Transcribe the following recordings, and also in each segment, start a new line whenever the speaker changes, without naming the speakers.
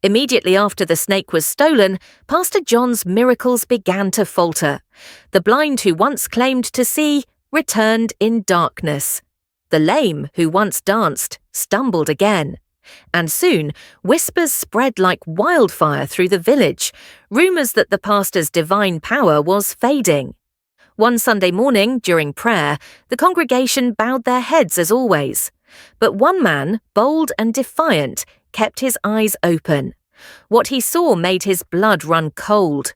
Immediately after the snake was stolen, Pastor John's miracles began to falter. The blind who once claimed to see returned in darkness. The lame who once danced stumbled again. And soon, whispers spread like wildfire through the village, rumours that the pastor's divine power was fading. One Sunday morning, during prayer, the congregation bowed their heads as always. But one man, bold and defiant, kept his eyes open. What he saw made his blood run cold.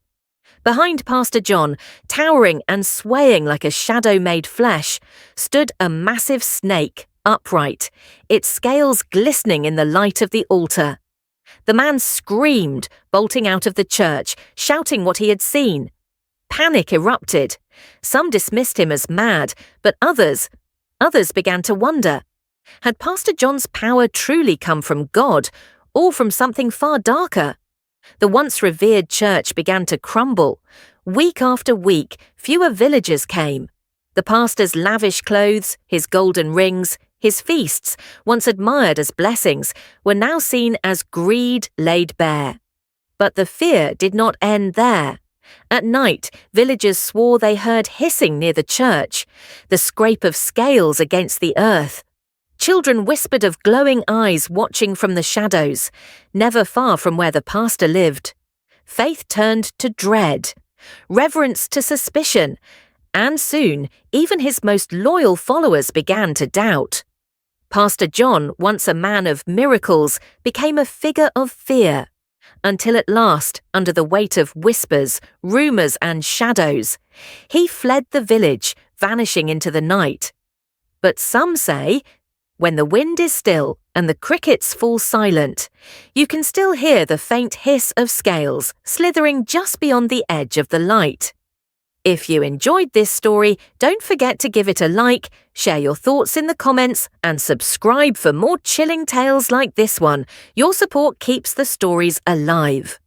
Behind Pastor John, towering and swaying like a shadow made flesh, stood a massive snake, upright, its scales glistening in the light of the altar. The man screamed, bolting out of the church, shouting what he had seen. Panic erupted. Some dismissed him as mad, but others began to wonder. Had Pastor John's power truly come from God, or from something far darker? The once revered church began to crumble. Week after week, fewer villagers came. The pastor's lavish clothes, his golden rings, his feasts, once admired as blessings, were now seen as greed laid bare. But the fear did not end there. At night, villagers swore they heard hissing near the church, the scrape of scales against the earth. Children whispered of glowing eyes watching from the shadows, never far from where the pastor lived. Faith turned to dread, reverence to suspicion, and soon even his most loyal followers began to doubt. Pastor John, once a man of miracles, became a figure of fear, until at last, under the weight of whispers, rumours and shadows, he fled the village, vanishing into the night. But some say, when the wind is still and the crickets fall silent, you can still hear the faint hiss of scales slithering just beyond the edge of the light. If you enjoyed this story, don't forget to give it a like, share your thoughts in the comments, and subscribe for more chilling tales like this one. Your support keeps the stories alive.